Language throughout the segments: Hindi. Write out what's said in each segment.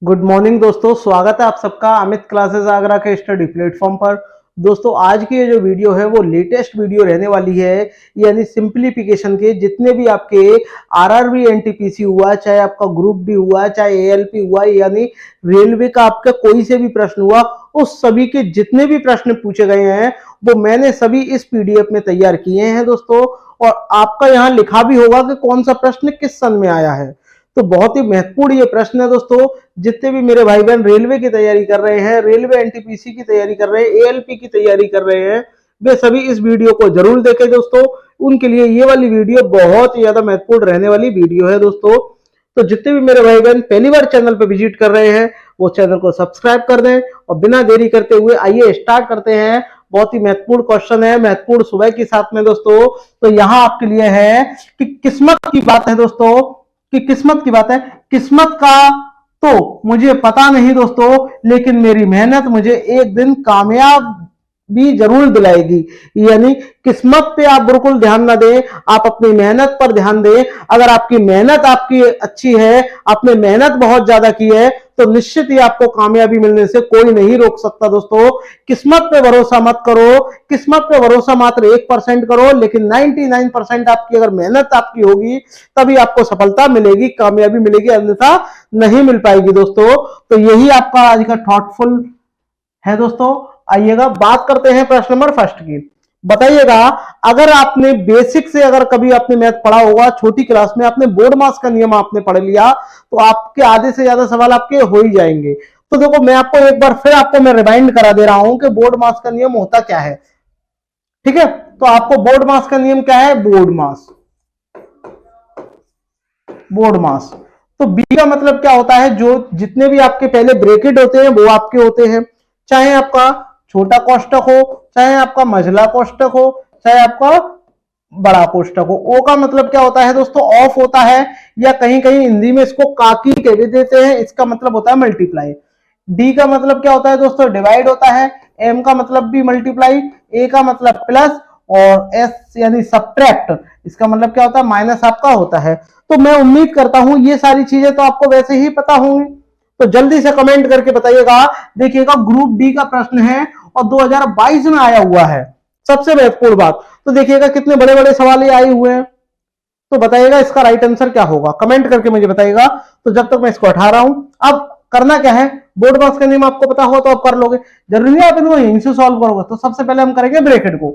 गुड मॉर्निंग दोस्तों, स्वागत है आप सबका अमित क्लासेस आगरा के स्टडी प्लेटफॉर्म पर। दोस्तों आज की ये जो वीडियो है वो लेटेस्ट वीडियो रहने वाली है, यानी सिंप्लीफिकेशन के जितने भी आपके आरआरबी एनटीपीसी हुआ, चाहे आपका ग्रुप डी हुआ, चाहे एएलपी हुआ, यानी रेलवे का आपका कोई से भी प्रश्न हुआ, उस सभी के जितने भी प्रश्न पूछे गए हैं वो मैंने सभी इस पीडीएफ में तैयार किए हैं दोस्तों। और आपका यहाँ लिखा भी होगा कि कौन सा प्रश्न किस सन में आया है। तो बहुत ही महत्वपूर्ण ये प्रश्न है दोस्तों। जितने भी मेरे भाई बहन रेलवे की तैयारी कर रहे हैं, रेलवे एनटीपीसी की तैयारी कर रहे हैं, एएलपी की तैयारी कर रहे हैं, वे सभी इस वीडियो को जरूर देखें दोस्तों। उनके लिए ये वाली वीडियो बहुत ही ज्यादा महत्वपूर्ण रहने वाली वीडियो है दोस्तों। तो जितने भी मेरे भाई बहन पहली बार चैनल पर विजिट कर रहे हैं वो चैनल को सब्सक्राइब कर दें। और बिना देरी करते हुए आइए स्टार्ट करते हैं। बहुत ही महत्वपूर्ण क्वेश्चन है, महत्वपूर्ण सुबह के साथ में दोस्तों। तो यहाँ आपके लिए है कि किस्मत की बात है दोस्तों, कि किस्मत की बात है। किस्मत का तो मुझे पता नहीं दोस्तों, लेकिन मेरी मेहनत मुझे एक दिन कामयाब भी जरूर दिलाएगी। यानी किस्मत पे आप बिल्कुल ध्यान ना दें, आप अपनी मेहनत पर ध्यान दें। अगर आपकी मेहनत आपकी अच्छी है, आपने मेहनत बहुत ज्यादा की है, तो निश्चित ही आपको कामयाबी मिलने से कोई नहीं रोक सकता दोस्तों। किस्मत पे भरोसा मत करो, किस्मत पे भरोसा मात्र 1% करो, लेकिन 99% आपकी अगर मेहनत आपकी होगी तभी आपको सफलता मिलेगी, कामयाबी मिलेगी, अन्यथा नहीं मिल पाएगी दोस्तों। तो यही आपका आज का थॉटफुल है दोस्तों। आइएगा बात करते हैं प्रश्न नंबर फर्स्ट की। बताइएगा, अगर आपने बेसिक से अगर कभी आपने मैथ पढ़ा होगा छोटी क्लास में, आपने बोर्ड मास का नियम आपने पढ़ लिया, तो आपके आधे से ज्यादा सवाल आपके हो ही जाएंगे। तो देखो मैं आपको एक बार फिर आपको मैं रिमाइंड करा दे रहा हूं कि बोर्ड मास का नियम होता क्या है। ठीक है, तो आपको बोर्ड मास का नियम क्या है? बोर्ड मास, बोर्ड मास। तो बी का मतलब क्या होता है? जो जितने भी आपके पहले ब्रैकेट होते हैं वो आपके होते हैं, चाहे आपका छोटा कोष्टक हो, चाहे आपका मझला कोष्टक हो, चाहे आपका बड़ा कोष्टक हो। ओ का मतलब क्या होता है दोस्तों? ऑफ होता है, या कहीं कहीं हिंदी में इसको काकी कह भी देते हैं, इसका मतलब होता है मल्टीप्लाई। डी का मतलब क्या होता है दोस्तों? डिवाइड होता है। एम का मतलब भी मल्टीप्लाई, ए का मतलब प्लस, और एस यानी सब्ट्रैक्ट, इसका मतलब क्या होता है? माइनस आपका होता है। तो मैं उम्मीद करता हूं ये सारी चीजें तो आपको वैसे ही पता होंगी, तो जल्दी से कमेंट करके बताइएगा। देखिएगा ग्रुप डी का प्रश्न है और 2022 में आया हुआ है, सबसे महत्वपूर्ण बात। तो देखिएगा कितने बड़े बड़े सवाल ये आए हुए हैं। तो बताइएगा इसका राइट आंसर क्या होगा, कमेंट करके मुझे बताइएगा। तो जब तक मैं इसको हटा रहा हूं, अब करना क्या है, बोर्ड मास का नियम आपको पता हो तो आप कर लोगे, जरूरी नहीं आप इनको यहीं से सॉल्व करोगे। तो सबसे पहले हम करेंगे ब्रैकेट को,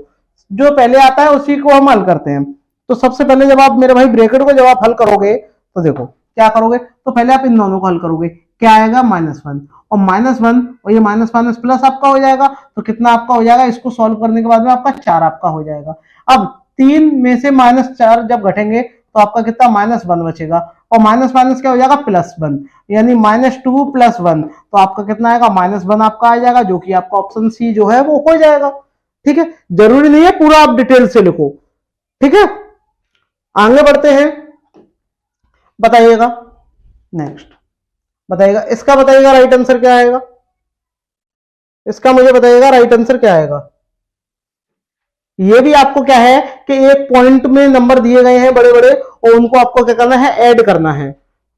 जो पहले आता है उसी को हम हल करते हैं। तो सबसे पहले जब आप मेरे भाई ब्रैकेट को जब आप हल करोगे तो देखो क्या करोगे, तो पहले आप इन दोनों को हल करोगे। क्या आएगा? -1, और -1 और ये माइनस माइनस प्लस आपका हो जाएगा। तो कितना आपका हो जाएगा? इसको सॉल्व करने के बाद में आपका 4 आपका हो जाएगा। अब 3 में से -4 जब घटेंगे तो आपका कितना? -1 बचेगा, और माइनस माइनस क्या हो जाएगा? +1, यानी -2 + 1, तो आपका कितना आएगा? -1 आपका आ जाएगा, जो कि आपका ऑप्शन सी जो है वो हो जाएगा। ठीक है, जरूरी नहीं है पूरा आप डिटेल से लिखो। ठीक है, आगे बढ़ते हैं। बताइएगा नेक्स्ट, बताइएगा इसका, बताइएगा राइट आंसर क्या आएगा? इसका मुझे बताइएगा राइट आंसर क्या आएगा। ये भी आपको क्या है कि एक पॉइंट में नंबर दिए गए हैं बड़े बड़े, और उनको आपको क्या करना है? ऐड करना है।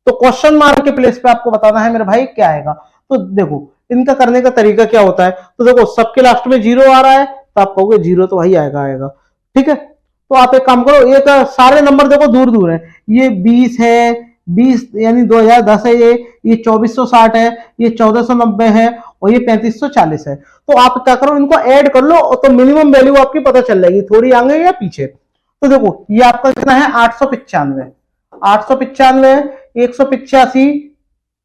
तो क्वेश्चन मार्क के प्लेस पे आपको बताना है मेरे भाई क्या आएगा। तो देखो इनका करने का तरीका क्या होता है। तो देखो सबके लास्ट में 0 आ रहा है, तो आप कहोगे 0 तो वही आएगा आएगा। ठीक है, तो आप एक काम करो, एक सारे नंबर देखो दूर दूर है। ये 20 है, 20 यानी 2010 है, ये 2460 है, ये 1490 है, और ये 3540 है। तो आप क्या करो, इनको ऐड कर लो, तो मिनिमम वैल्यू आपकी पता चल जाएगी, थोड़ी आगे या पीछे। तो देखो ये आपका कितना है? 895, 895, 185,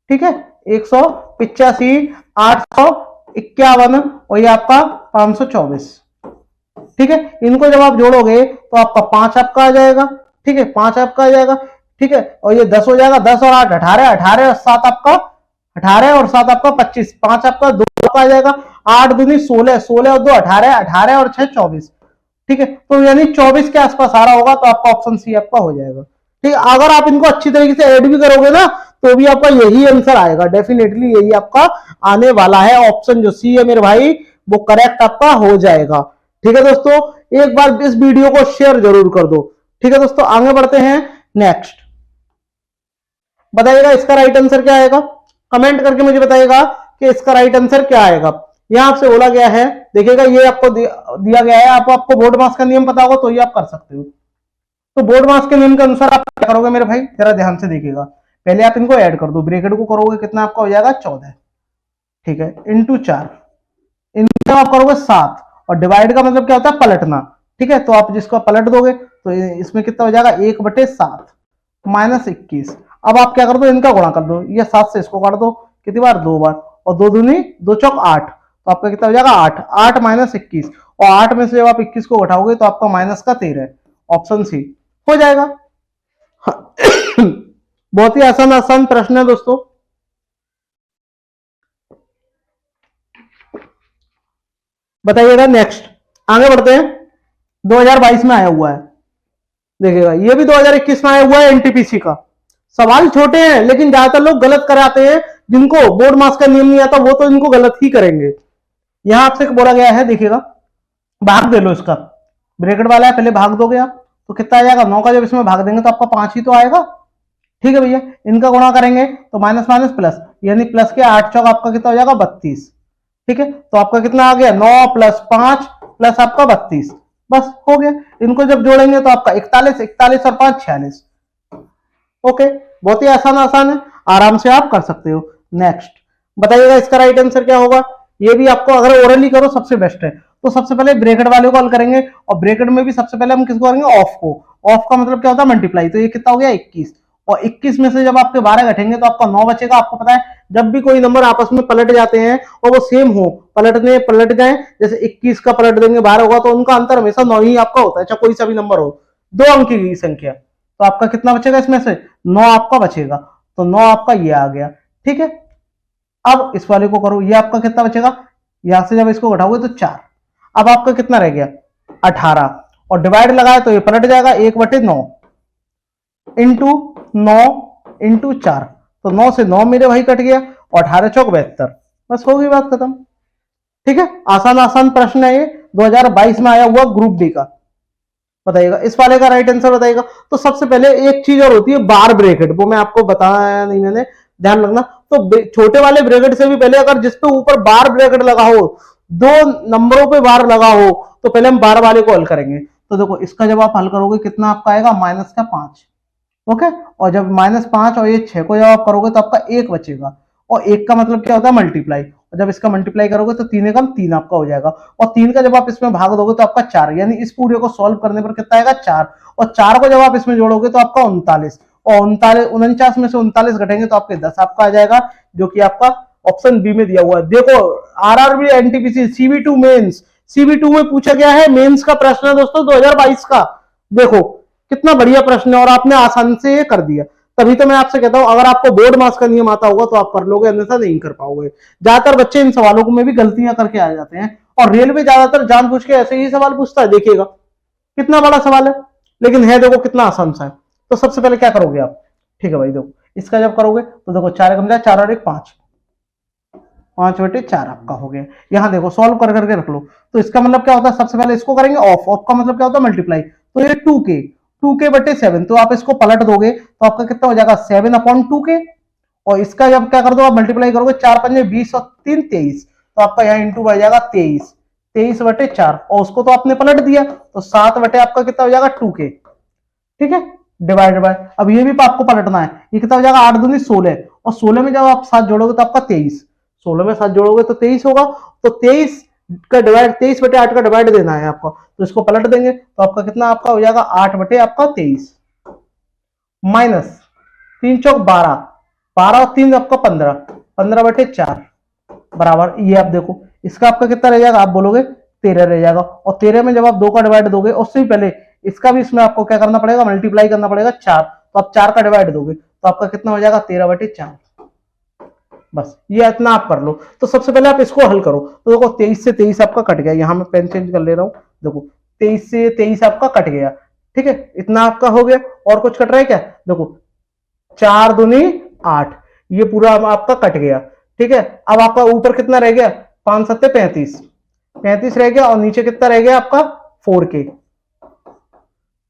ठीक है, 185, 851, और ये आपका 524। ठीक है, इनको जब आप जोड़ोगे तो आपका 5 आपका आ जाएगा। ठीक है, 5 आपका आ जाएगा। ठीक है, और ये 10 हो जाएगा, 10 और 8 18, 18 और 7 आपका 18, और 7 आपका 25, 5 आपका 2 आपका आ जाएगा, 8 दूनी 16, 16 और 2 18, 18 और 6 24। ठीक है, तो यानी 24 के आसपास आ रहा होगा, तो आपका ऑप्शन सी आपका हो जाएगा। ठीक है, अगर आप इनको अच्छी तरीके से ऐड भी करोगे ना तो भी आपका यही आंसर आएगा, डेफिनेटली यही आपका आने वाला है। ऑप्शन जो सी है मेरे भाई वो करेक्ट आपका हो जाएगा। ठीक है दोस्तों, एक बार इस वीडियो को शेयर जरूर कर दो। ठीक है दोस्तों, आगे बढ़ते हैं नेक्स्ट। बताइएगा इसका राइट आंसर क्या आएगा। कमेंट करके मुझे बताइएगा कि इसका राइट आंसर क्या आएगा। यहां आपसे बोला गया है, देखिएगा ये आपको दिया गया है, आपको बोर्ड मास का नियम पता होगा तो ये आप कर सकते हो। तो बोर्ड मास के नियम के अनुसार आप क्या करोगे मेरे भाई, जरा ध्यान से देखिएगा। पहले आप इनको ऐड कर दो, ब्रैकेट को करोगे कितना आपका हो जाएगा 14, ठीक है, इंटू 4, इनको आप करोगे 7, और डिवाइड का मतलब क्या होता है पलटना, ठीक है। तो आप जिसको पलट दोगे तो इसमें कितना हो जाएगा 1/7 माइनस 21। अब आप क्या कर दो, इनका गुणा कर दो, ये 7 से इसको काट दो, कितनी बार 2 बार, और 2 दूनी 2 चौक 8, तो आपका कितना हो जाएगा 8, 8 माइनस 21, और 8 में से जब आप 21 को उठाओगे तो आपका माइनस का 13, ऑप्शन सी हो जाएगा। बहुत ही आसान आसान प्रश्न है दोस्तों। बताइएगा नेक्स्ट, आगे बढ़ते हैं। 2022 में आया हुआ है, देखिएगा ये भी 2021 में आया हुआ है एनटीपीसी का। सवाल छोटे हैं लेकिन ज्यादातर लोग गलत कराते हैं, जिनको बोर्ड मास का नियम नहीं आता वो तो इनको गलत ही करेंगे। यहां आपसे बोला गया है, देखिएगा भाग दे लो इसका, ब्रैकेट वाला है पहले भाग दोगे आप तो कितना आ जाएगा 9 का, जब इसमें भाग देंगे तो आपका 5 ही तो आएगा, ठीक है भैया। इनका गुणा करेंगे तो माइनस माइनस प्लस, यानी प्लस के 8 चौक आपका कितना हो जाएगा 32, ठीक है। तो आपका कितना आ गया 9 + 5 + आपका 32, बस हो गया। इनको जब जोड़ेंगे तो आपका 41, 41 और 5 46, ओके। बहुत ही आसान आसान है, आराम से आप कर सकते हो। नेक्स्ट बताइएगा इसका राइट आंसर क्या होगा। ये भी आपको अगर ओरली करो सबसे बेस्ट है। तो सबसे पहले ब्रैकेट वाले को हल करेंगे, और ब्रैकेट में भी सबसे पहले हम किसको करेंगे ऑफ को। ऑफ का मतलब क्या होता है मल्टीप्लाई, तो ये कितना हो गया 21, और 21 में से जब आपके 12 घटेंगे तो आपका 9 बचेगा। आपको पता है जब भी कोई नंबर आपस में पलट जाते हैं और वो सेम हो, पलट जाए, जैसे 21 का पलट देंगे 12 होगा तो उनका अंतर हमेशा 9 ही आपका होता है, चाहे कोई सा भी नंबर हो, 2 अंक की संख्या। तो आपका कितना बचेगा इसमें से 9 आपका बचेगा, तो 9 आपका ये आ गया, ठीक है। अब इस वाले को करो, ये आपका कितना बचेगा, यहां से जब इसको घटाओगे तो 4, अब आपका कितना रह गया 18, और डिवाइड लगाए तो ये पलट जाएगा 1/9 इंटू 9 इंटू 4, तो 9 से 9 मेरे भाई कट गया, और 18 चौक 72, बस हो गई बात खत्म, ठीक है। आसान आसान प्रश्न है ये, 2022 में आया हुआ ग्रुप डी का। बताइएगा इस वाले का राइट आंसर बताइएगा। तो सबसे पहले एक चीज और होती है बार ब्रैकेट, वो मैं आपको बताया नहीं मैंने, ध्यान रखना। तो छोटे वाले ब्रैकेट से भी पहले अगर जिसपे ऊपर बार ब्रैकेट लगा हो, 2 नंबरों पे बार लगा हो, तो पहले हम बार वाले को हल करेंगे। तो देखो इसका जब आप हल करोगे कितना आपका आएगा -5, ओके। और जब -5 और ये 6 को जब आप करोगे तो आपका 1 बचेगा, और 1 का मतलब क्या होता है मल्टीप्लाई, और जब इसका मल्टीप्लाई करोगे तो 3 एकम 3 आपका हो जाएगा, और 3 का जब आप इसमें भाग दोगे तो आपका 4, यानी इस पूरे को सॉल्व करने पर कितना आएगा 4, और 4 को जब आप इसमें जोड़ोगे तो आपका 39, और 49 में से 39 घटेंगे तो आपके 10 आपका आ जाएगा, जो कि आपका ऑप्शन बी में दिया हुआ है। देखो आरआरबी एनटीपीसी सीबी2 मेंस, सीबी2 में पूछा गया है, मेंस का प्रश्न है दोस्तों 2022 का। देखो कितना बढ़िया प्रश्न है और आपने आसान से ये कर दिया। तभी तो मैं आपसे कहता हूं अगर आपको बोर्ड मास का नियम आता होगा तो आप कर लोगे, अन्यथा नहीं कर पाओगे। ज्यादातर बच्चे इन सवालों में भी गलतियां करके आ जाते हैं, और रेलवे ज्यादातर जानबूझ के ऐसे ही सवाल पूछता है। देखिएगा कितना बड़ा सवाल है, लेकिन है देखो कितना आसान सा है। तो सबसे पहले क्या करोगे आप, ठीक है भाई, देखो इसका जब करोगे तो देखो 4 एकम 4 और 1 5, 5/4 आपका हो गया। यहां देखो सॉल्व कर करके रख लो। तो इसका मतलब क्या होता है, सबसे पहले इसको करेंगे ऑफ, ऑफ का मतलब क्या होता है मल्टीप्लाई, तो ये 2k/7, तो आप इसको पलट दोगे तो आपका कितना हो जाएगा 7/2k, और इसका जब क्या कर दो आप मल्टीप्लाई करोगे 4 पंजे 20 और 3 23, तो आपका यहाँ इंटू बन जाएगा 23, 23/4, और उसको तो आपने पलट दिया तो 7 आपका कितना हो जाएगा 2k, ठीक है, डिवाइड बाय। अब ये भी आपको पलटना है, ये कितना हो जाएगा 8 दूनी 16, और 16 में जब आप 7 जोड़ोगे तो आपका 23, 16 में 7 जोड़ोगे तो 23 होगा, तो 23 का डिवाइड 23/8 का डिवाइड देना है आपको, तो इसको पलट देंगे तो आपका कितना आपका हो जाएगा 8/23 माइनस 3 चौक 12, 12 और 3 आपका 15, 15/4 बराबर, ये आप देखो इसका आपका कितना रह जाएगा, आप बोलोगे 13 रह जाएगा, और 13 में जब आप 2 का डिवाइड दोगे उससे भी पहले इसका भी इसमें आपको क्या करना पड़ेगा मल्टीप्लाई करना पड़ेगा 4, तो आप 4 का डिवाइड दोगे तो आपका कितना हो जाएगा 13/4, बस ये इतना आप कर लो। तो सबसे पहले आप इसको हल करो, तो देखो 23 से 23 आपका कट गया, यहां मैं पेन चेंज कर ले रहा हूं, देखो 23 से 23 आपका कट गया, ठीक है, इतना आपका हो गया। और कुछ कट रहा है क्या, देखो 4 दूनी 8, ये पूरा आपका कट गया, ठीक है। अब आपका ऊपर कितना रह गया 5 7 35, 35 रह गया, और नीचे कितना रह गया आपका 4k,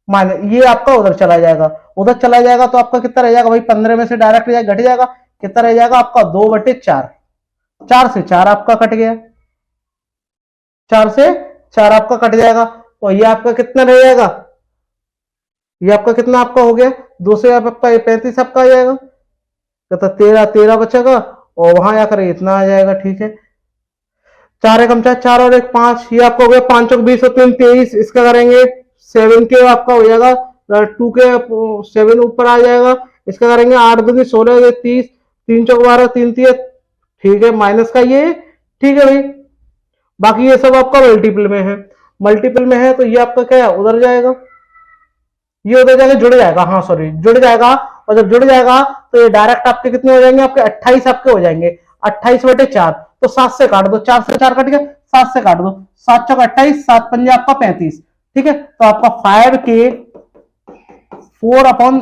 मान ये आपका उधर चला जाएगा, उधर चला जाएगा तो आपका कितना रह जाएगा भाई 15 में से डायरेक्ट घट जाएगा, कितना रह जाएगा आपका 2/4। 4 से 4 आपका कट गया, 4 से 4 आपका कट जाएगा, और ये आपका कितना रह जाएगा, ये आपका कितना आपका हो गया, 2 से आपका 35 आपका आ जाएगा, तो 13 बचेगा, और वहां जाकर इतना आ जाएगा। ठीक है, 4 एकम 4, 4 और 1 5, ये आपका हो गया 5 चौक 20 और 3 23। इसका करेंगे 7 के आपका हो जाएगा 2 के 7 ऊपर आ जाएगा। इसका करेंगे 8 दूनी 16, ये 30, 3 चौक 12, 3 3। ठीक है, माइनस का ये, ठीक है भाई। बाकी ये सब आपका मल्टीपल में है, मल्टीपल में है तो ये आपका क्या है, उधर जाएगा, ये उधर जाके जुड़ जाएगा, हाँ सॉरी जुड़ जाएगा। और जब जुड़ जाएगा तो ये डायरेक्ट आपके कितने हो जाएंगे, आपके 28 आपके हो जाएंगे, 28/4। तो 7 से काट दो, 4 से 4 कट गया, 7 से काट दो, 7 चौक 28, 7 पंजे आपका 35। ठीक है, तो आपका 5 के 4 अपॉन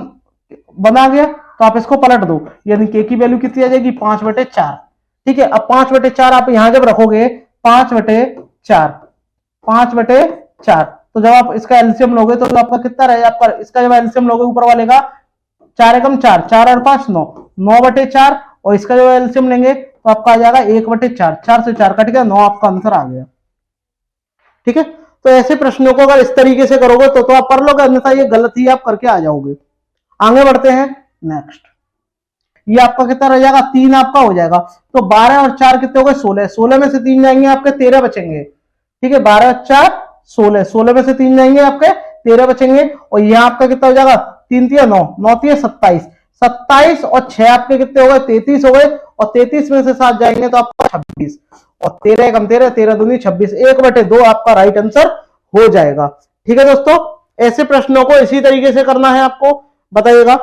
बना गया। तो आप इसको पलट दो, यानी के की वैल्यू कितनी आ जाएगी, 5/4। ठीक है, अब 5/4 आप यहां जब रखोगे 5/4, 5/4, तो जब आप इसका एलसीएम लोगे तो आपका कितना रहेगा, आपका इसका जब एलसीएम लोगे ऊपर वाले का 4 एकम 4, 4 और 5 9, 9/4, और इसका जो एलसीएम लेंगे तो आपका आ जाएगा 1/4, 4 से 4 कट गया, 9 आपका आंसर आ गया। ठीक है, तो ऐसे प्रश्नों को अगर इस तरीके से करोगे तो आप कर लोगे, अन्यथा ये गलत ही आप करके आ जाओगे। आगे बढ़ते हैं नेक्स्ट, ये आपका कितना रह जाएगा, 3 आपका हो जाएगा। तो 12 और 4 कितने हो गए, 16, 16 में से 3 जाएंगे आपके 13 बचेंगे। ठीक है, 12 4 16, 16 में से 3 जाएंगे आपके 13 बचेंगे, और यहाँ आपका कितना हो जाएगा, 3 3 9, 9 3 27, 27 और 6 आपके कितने हो गए, 33 हो गए, और 33 में से 7 जाएंगे तो आपका 26, और 13 एकम 13, 13 दूनी 26, 1/2 आपका राइट आंसर हो जाएगा। ठीक है दोस्तों, ऐसे प्रश्नों को इसी तरीके से करना है आपको। बताइएगा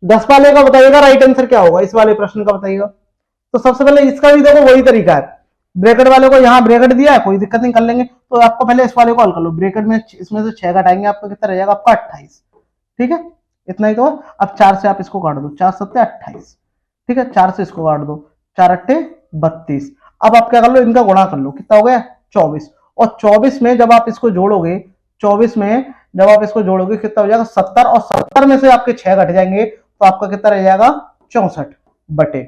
10 वाले का, बताइएगा राइट आंसर क्या होगा, इस वाले प्रश्न का बताइएगा। तो सबसे पहले इसका भी देखो वही तरीका है, ब्रैकेट वाले को यहाँ ब्रैकेट दिया है, कोई दिक्कत नहीं, कर लेंगे। तो आपको पहले इस वाले को हल कर लो, ब्रैकेट में इसमें से 6 घटाएंगे, आपका कितना रह जाएगा, आपका 28। ठीक है, इतना ही तो। अब 4 से आप इसको काट दो, 4 7 28। ठीक है, 4 से इसको काट दो, 4 8 32। अब आप क्या कर लो, इनका गुणा कर लो, कितना हो गया 24, और 24 में जब आप इसको जोड़ोगे, 24 में जब आप इसको जोड़ोगे कितना हो जाएगा 70, और 70 में से आपके 6 घट जाएंगे तो आपका कितना रह जाएगा 64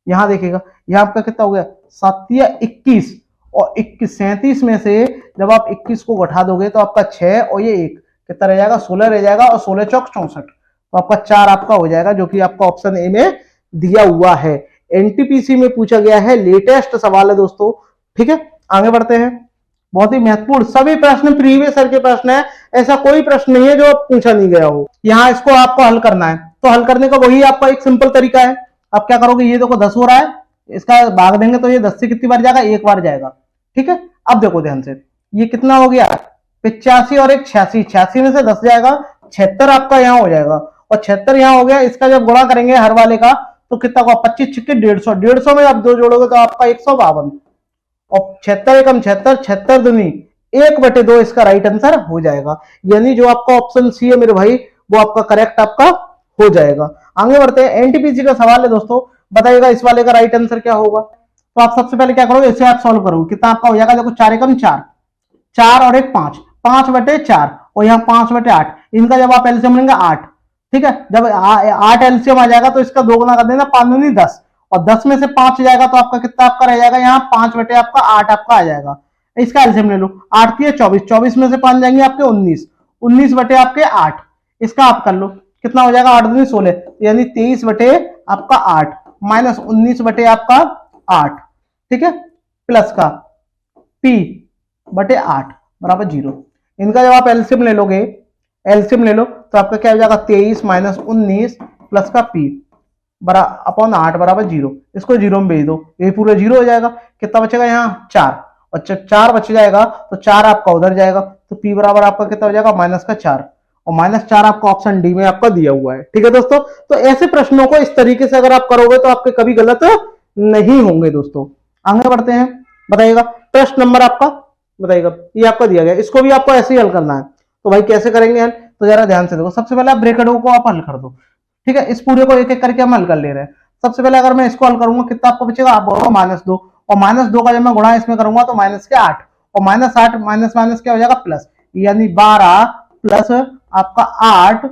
यहां देखिएगा, यहां आपका कितना हो गया 7 या 21, और 37 में से जब आप 21 को घटा दोगे तो आपका 6 और ये 1 कितना रह जाएगा 16 रह जाएगा, और 16 चौक 64, तो आपका 4 आपका हो जाएगा, जो कि आपका ऑप्शन ए में दिया हुआ है। एनटीपीसी में पूछा गया है, लेटेस्ट सवाल है दोस्तों। ठीक है, आगे बढ़ते हैं। बहुत ही महत्वपूर्ण, सभी प्रश्न प्रीवियस ईयर के प्रश्न है, ऐसा कोई प्रश्न नहीं है जो पूछा नहीं गया हो। यहाँ इसको आपको हल करना है, तो हल करने का वही आपका एक सिंपल तरीका है। आप क्या करोगे, ये देखो 10 हो रहा है, इसका भाग देंगे तो ये 10 से कितनी बार जाएगा, एक बार जाएगा। ठीक है, अब देखो ध्यान से, ये कितना हो गया 85 और एक 86, 86 में से 10 जाएगा, 76 आपका यहाँ हो जाएगा, और 76 यहाँ हो गया। इसका जब गुणा करेंगे हर वाले का तो कितना होगा 25 छिक्के 150, 150 में आप 2 जोड़ोगे तो आपका 152, और 76 एकम 76, 76 दूनी 1/2 इसका राइट आंसर हो जाएगा। यानी जो आपका ऑप्शन सी है मेरे भाई, वो आपका करेक्ट आपका हो जाएगा। आगे बढ़ते हैं, एनटीपीसी का सवाल है दोस्तों, बताइएगा इस वाले का राइट आंसर क्या होगा। तो आप सबसे पहले क्या करोगे, इसे आप सॉल्व करोगे, कितना आपका हो जाएगा, देखो 4 एकम 4, 4 और एक 5, 5/4, और यहाँ 5/8, इनका जब आप एलसीएम लेंगे 8। ठीक है, जब 8 एलसीएम आ जाएगा तो इसका 2 गुना कर देना, 5 दूनी 10, और 10 में से 5 जाएगा तो आपका कितना आपका रह जाएगा, यहाँ 5/8 आपका आ जाएगा। इसका एलसीएम ले लो, 8 3 24, 24 में से 5 जाएंगे आपके 19, 19/8। इसका आप कर लो, कितना हो जाएगा 8 दूनी 16, यानी 23/8 माइनस 19/8। ठीक है, प्लस का p/8 बराबर 0। इनका जब आप एलसीएम ले लोगे, एलसीएम ले लो तो आपका क्या हो जाएगा 23 माइनस 19 प्लस का p अपॉन 8 बराबर 0। इसको 0 में भेज दो, ये पूरा 0 हो जाएगा। कितना बचेगा यहाँ 4, और 4 बच जाएगा तो 4 आपका उधर जाएगा, तो p बराबर आपका कितना हो जाएगा -4, और -4 आपका ऑप्शन डी में आपका दिया हुआ है। ठीक है दोस्तों, तो ऐसे प्रश्नों को इस तरीके से अगर आप करोगे तो आपके कभी गलत नहीं होंगे दोस्तों। आगे बढ़ते हैं, बताइएगा प्रश्न नंबर आपका, बताइएगा ये आपका दिया गया, इसको भी आपको ऐसे ही हल करना है। तो भाई कैसे करेंगे हल, तो जरा ध्यान से देखो। सबसे पहले आप ब्रैकेटों को आप हल कर दो। ठीक है, इस पूरे को एक एक करके हम हल कर ले रहे हैं। सबसे पहले अगर मैं इसको हल करूंगा, कितना आपको बचेगा, आप बोलो -2, और -2 का जब मैं गुणा इसमें करूंगा तो -8, और -8 माइनस माइनस क्या हो जाएगा प्लस, यानी 12 प्लस आपका 8,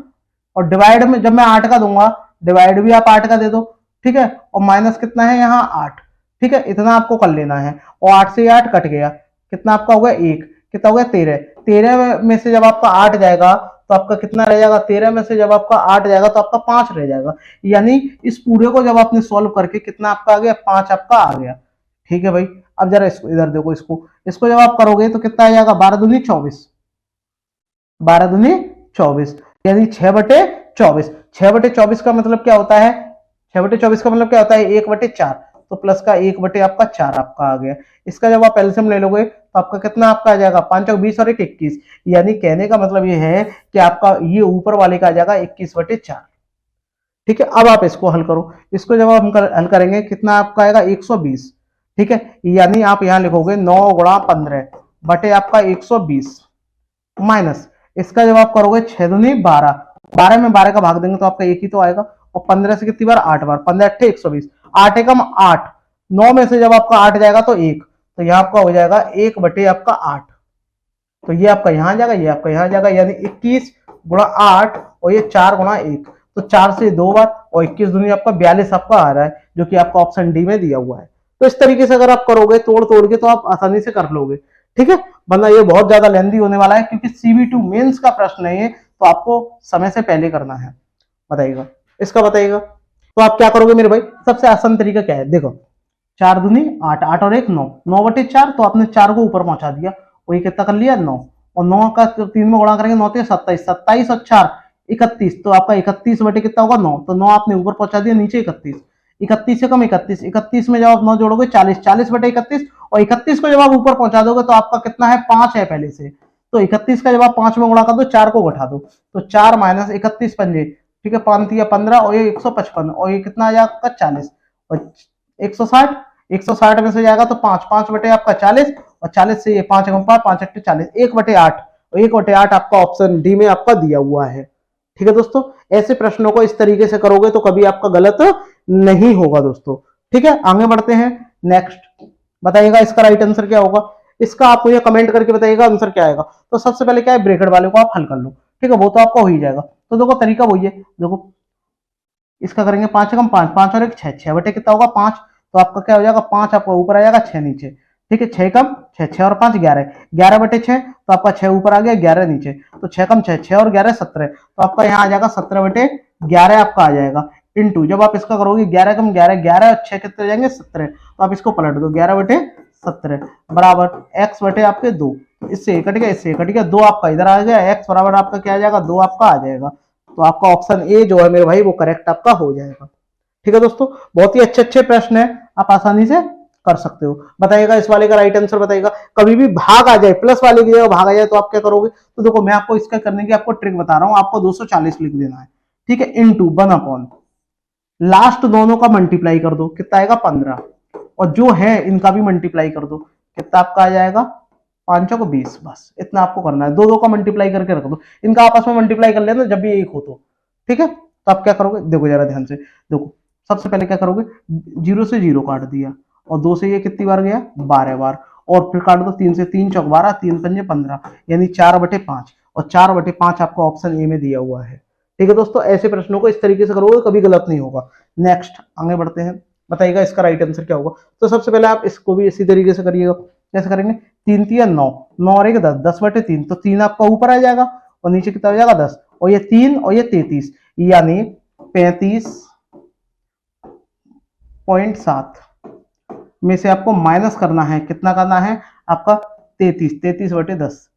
और डिवाइड में जब मैं 8 का दूंगा, डिवाइड भी आप 8 का दे दो, ठीक है, और माइनस कितना है यहाँ 8, ठीक है, इतना आपको कर लेना है। और 8 से 8 कट गया, कितना आपका होगा 1, कितना हो गया 13, 13 में से जब आपका 8 जाएगा तो आपका कितना रह जाएगा, 13 में से जब आपका 8 जाएगा तो आपका 5 रह जाएगा। यानी इस पूरे को जब आपने सॉल्व करके कितना आपका आ गया, 5 आपका आ गया। ठीक है भाई, अब जरा इसको इधर देखो, इसको जब आप करोगे तो कितना आ जाएगा, 12 दूनी 24, 12 दूनी 24, यानी 6/24। 6/24 का मतलब क्या होता है, 6/24 का मतलब क्या होता है, 1/4, तो प्लस का 1/4 आपका 4 आपका आ गया। इसका जब आप एलसीएम ले लोगे तो आपका कितना आपका आ जाएगा, 5 और 20 और 1 21, यानी कहने का मतलब ये है कि आपका ये ऊपर वाले का आ जाएगा 21/4। ठीक है, अब आप इसको हल करो, इसको जब हम हल करेंगे कितना आपका आएगा 120। ठीक है, यानी आप यहां लिखोगे 9 गुणा 15 बटे आपका 120 माइनस इसका जब आप करोगे 6 दूनी 12, 12 में 12 का भाग देंगे तो आपका एक ही तो आएगा, और 15 से कितनी बार 8 बार, 15 8 120, 8 एकम 8, 9 में से जब आपका 8 जाएगा तो 1, तो यहां आपका हो जाएगा 1 बटे आपका 8, तो ये आपका यहां जाएगा, ये आपका यहां जाएगा, यानी 21 गुणा 8 और ये 4 गुणा 1, तो 4 से 2 बार और 21 दूनी आपका 42 आपका आ रहा है, जो कि आपका ऑप्शन डी में दिया हुआ है। तो इस तरीके से अगर आप करोगे तोड़ तोड़ के तो आप आसानी से कर लोगे। ठीक है, वरना ये बहुत ज्यादा लेंदी होने वाला है, क्योंकि CV2 मेंस का प्रश्न है ये, तो आपको समय से पहले करना है। बताइएगा, इसका बताइएगा। तो आप क्या करोगे मेरे भाई, सबसे आसान तरीका क्या है, देखो 4 दूनी 8, 8 और 1 9, 9/4, तो आपने 4 को ऊपर पहुंचा दिया, और ये कितना कर लिया 9, और 9 का 3 में गुणा करेंगे 9 27, 27 और 4 31, तो आपका 31 बटे कितना होगा 9, तो 9 आपने ऊपर पहुंचा दिया, नीचे 31, 31 से कम 31, 31 में जब आप 9 जोड़ोगे 40, 40/31, और 31 को जब आप ऊपर पहुंचा दोगे तो आपका कितना है 5 है पहले से, तो 31 का जब आप 5 में गुणा कर दो 4 को घटा दो, तो 4 माइनस 31 पंजे, ठीक है, 5 या 15, और ये 155, और ये कितना आ जाएगा 40, और 160, 160 में से जाएगा तो 5, 5 बटे आपका 40, और 40 से ये 5 5 5 8 40, 1/8, और 1/8 आपका ऑप्शन डी में आपका दिया हुआ है। ठीक है दोस्तों, ऐसे प्रश्नों को इस तरीके से करोगे तो कभी आपका गलत नहीं होगा दोस्तों। ठीक है, आगे बढ़ते हैं, नेक्स्ट बताइएगा इसका राइट आंसर क्या होगा, इसका आप मुझे कमेंट करके बताइएगा आंसर क्या आएगा। तो सबसे पहले क्या है, ब्रैकेट वाले को आप हल कर लो, ठीक है, वो तो आपका हो ही जाएगा। तो देखो तरीका वही है, देखो इसका करेंगे 5 कम 5, 5 और 1 6, 6 बटे कितना होगा 5, तो आपका क्या हो जाएगा 5 आपका ऊपर आ जाएगा 6 नीचे, ठीक है, 6 कम 6, 6 और 5 11, 11/6, तो आपका 6 ऊपर आ गया 11 नीचे, तो 6 कम 6, 6 और 11 17, तो आपका यहाँ आ जाएगा 17/11 आपका आ जाएगा, इंटू जब आप इसका करोगे 11 कम 11, 11 और 6 कितने हो जाएंगे 17, तो आप इसको पलट दो 11/17 बराबर x बटे आपके 2, इससे कट गया, इससे कट गया, 2 आपका इधर आ गया, x बराबर आपका क्या आ जाएगा 2 आपका आ जाएगा, तो आपका ऑप्शन ए जो है मेरे भाई वो करेक्ट आपका हो जाएगा। ठीक है दोस्तों, बहुत ही अच्छे अच्छे प्रश्न है, आप आसानी से कर सकते हो। बताइएगा इस वाले का राइट आंसर बताइएगा। कभी भी भाग आ जाए, प्लस वाले की जगह भाग आ जाए तो आप क्या करोगे, तो देखो मैं आपको इसका करने की आपको ट्रिक बता रहा हूं, आपको 240 लिख देना है, ठीक है, इनटू 1/, लास्ट दोनों का मल्टीप्लाई कर दो, कितना आएगा 15, और जो है इनका भी मल्टीप्लाई कर दो, कितना आपका आ जाएगा 5 को 20, बस इतना आपको करना है, दो का मल्टीप्लाई करके रख दो, इनका आपस में मल्टीप्लाई कर लेना जब भी एक हो तो। ठीक है, तो आप क्या करोगे, देखो जरा ध्यान से, देखो सबसे पहले क्या करोगे, 0 से 0 काट दिया, और 2 से ये कितनी बार गया 12 बार, और फिर काट दो 3 से 3 चौक 12, 3 पंजे 15, यानी 4/5, और 4/5 आपका ऑप्शन ए में दिया हुआ है। ठीक है दोस्तों, ऐसे प्रश्नों को इस तरीके से करोगे कभी गलत नहीं होगा। नेक्स्ट आगे बढ़ते हैं, बताइएगा इसका राइट आंसर क्या होगा। तो सबसे पहले आप इसको भी इसी तरीके से करिएगा, कैसे करेंगे, 3 3 9, 9 और 1 10, 10/3, तो 3 आपका ऊपर आ जाएगा और नीचे कितना हो जाएगा 10, और ये 3 और ये 33, यानी 35.7 में से आपको माइनस करना है, कितना करना है आपका 33, 33/10,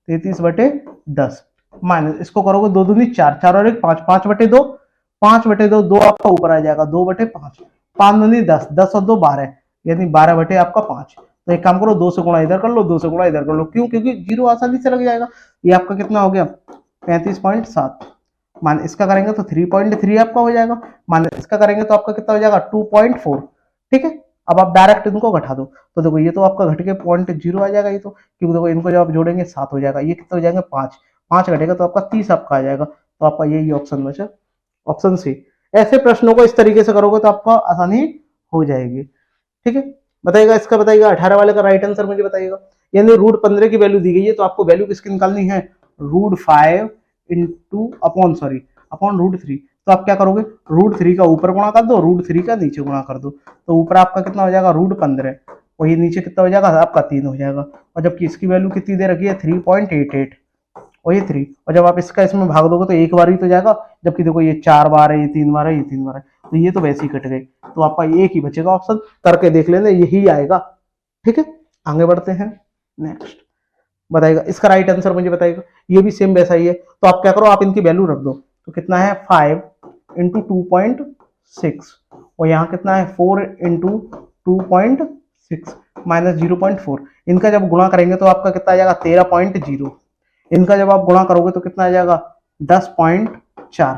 33/10 माइनस, इसको करोगे 2 दूनी 4, 4 और 1 5, 5/2, 5/2, 2 आपका ऊपर आ जाएगा 2/5, 5 दूनी 10, 10 और 2 12, यानी 12 आपका 5। तो एक काम करो, 2 से गुणा इधर कर लो, 2 से गुणा इधर कर लो, क्यों, क्योंकि 0 आसानी से लग जाएगा। ये आपका कितना हो गया 35.7, मान इसका करेंगे तो 3.3 आपका हो जाएगा, मान इसका करेंगे तो आपका कितना हो जाएगा 2.4। ठीक है, अब आप डायरेक्ट इनको घटा दो, तो देखो ये तो आपका घट के 0.0 आ जाएगा, ये तो क्योंकि देखो इनको जब आप जोड़ेंगे 7 हो जाएगा, ये कितना हो जाएगा 5, 5 घटेगा तो आपका 30 आपका आ जाएगा, तो आपका यही ऑप्शन बचा, ऑप्शन सी। ऐसे प्रश्नों को इस तरीके से करोगे तो आपको आसानी हो जाएगी। ठीक है, बताइएगा इसका, बताइएगा 18 वाले का राइट आंसर मुझे बताइएगा। यानी √15 की वैल्यू दी गई है, तो आपको वैल्यू किसकी निकालनी है, √5 इंटू अपॉन √3, तो आप क्या करोगे, √3 का ऊपर गुणा कर दो, √3 का नीचे गुणा कर दो, तो ऊपर आपका कितना हो जाएगा √15 और ये नीचे कितना हो जाएगा आपका 3 हो जाएगा। और जबकि इसकी वैल्यू कितनी दे रखी है 3.88 और ये 3, और जब आप इसका इसमें भाग दोगे तो एक बार ही तो जाएगा, जबकि देखो ये 4 बार है, ये 3 बार है, ये 3 बार है, तो ये तो वैसे ही कट गए, तो आपका एक ही बचेगा ऑप्शन, करके देख लेना यही आएगा। ठीक है, आगे बढ़ते हैं। नेक्स्ट बताएगा इसका राइट आंसर मुझे बताएगा, ये भी सेम वैसा ही है। तो आप क्या करो, आप इनकी वैल्यू रख दो, तो कितना है 5 इंटू 2.6 और यहाँ कितना है 4 इंटू 2.6 माइनस 0.4। इनका जब गुणा करेंगे तो आपका कितना आ जाएगा 13.0। इनका जब आप गुणा करोगे तो कितना आ जाएगा 10.4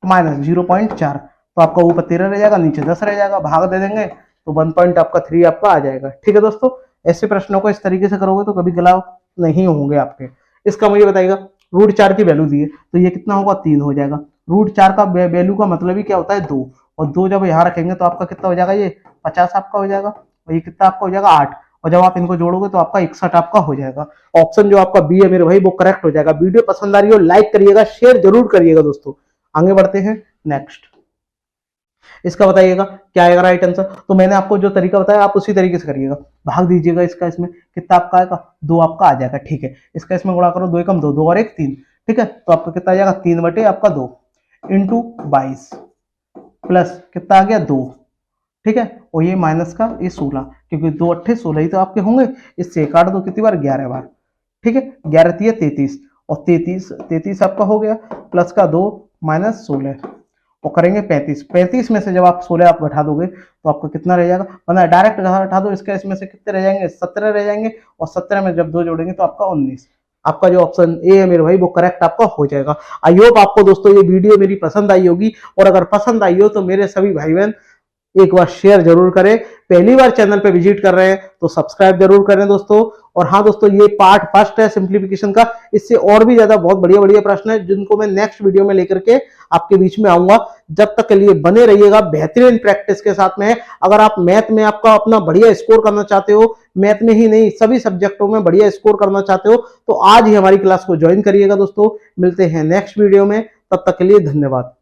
माइनस 0.4, तो आपका ऊपर 13 रह जाएगा, नीचे 10 रह जाएगा, भाग दे देंगे तो 1.3 आपका आ जाएगा। ठीक है दोस्तों, ऐसे प्रश्नों को इस तरीके से करोगे तो कभी गलत नहीं होंगे आपके। इसका मुझे बताइएगा √4 की वैल्यू दी है, तो ये कितना होगा 3 हो जाएगा। √4 का वैल्यू का मतलब ही क्या होता है 2, और 2 जब यहाँ रखेंगे तो आपका कितना हो जाएगा, ये 50 आपका हो जाएगा, और ये कितना आपका हो जाएगा 8, और जब आप इनको जोड़ोगे तो आपका 61 आपका हो जाएगा। ऑप्शन जो आपका बी है मेरे भाई वो करेक्ट हो जाएगा। वीडियो पसंद आ रही हो लाइक करिएगा, शेयर जरूर करिएगा दोस्तों। आगे बढ़ते हैं। नेक्स्ट इसका बताइएगा क्या आएगा राइट आंसर। तो मैंने आपको जो तरीका बताया आप उसी तरीके से करिएगा, भाग दीजिएगा इसका इसमें, कितना आपका आएगा 2 आपका आ जाएगा। ठीक है, इसका इसमें गुणा करो, 2 एकम 2, 2 और 1 3। ठीक है, तो आपका कितना आ जाएगा 3 बटे आपका 2 इंटू 22 प्लस कितना आ गया 2। ठीक है, और ये माइनस का ये 16, क्योंकि 2 8 16 ही तो आपके होंगे, इससे काट दो कितनी बार 11 बार। ठीक है, 11 3 33 और 33 आपका हो गया, प्लस का 2 माइनस 16 और करेंगे 35 में से जब आप 16 आप घटा दोगे तो आपको कितना रह जाएगा, मतलब डायरेक्ट घटा दो इसका, इसमें से कितने रह जाएंगे 17 रह जाएंगे, और 17 में जब 2 जोड़ेंगे तो आपका 19। आपका जो ऑप्शन ए है मेरे भाई वो करेक्ट आपका हो जाएगा। आई होप आपको दोस्तों ये वीडियो मेरी पसंद आई होगी, और अगर पसंद आई हो तो मेरे सभी भाई बहन एक बार शेयर जरूर करें, पहली बार चैनल पे विजिट कर रहे हैं तो सब्सक्राइब जरूर करें दोस्तों। और हाँ दोस्तों, ये पार्ट फर्स्ट है सिंप्लीफिकेशन का, इससे और भी ज्यादा बहुत बढ़िया बढ़िया प्रश्न है जिनको मैं नेक्स्ट वीडियो में लेकर के आपके बीच में आऊंगा। जब तक के लिए बने रहिएगा, बेहतरीन प्रैक्टिस के साथ में। अगर आप मैथ में आपका अपना बढ़िया स्कोर करना चाहते हो, मैथ में ही नहीं सभी सब्जेक्टों में बढ़िया स्कोर करना चाहते हो, तो आज ही हमारी क्लास को ज्वाइन करिएगा दोस्तों। मिलते हैं नेक्स्ट वीडियो में, तब तक के लिए धन्यवाद।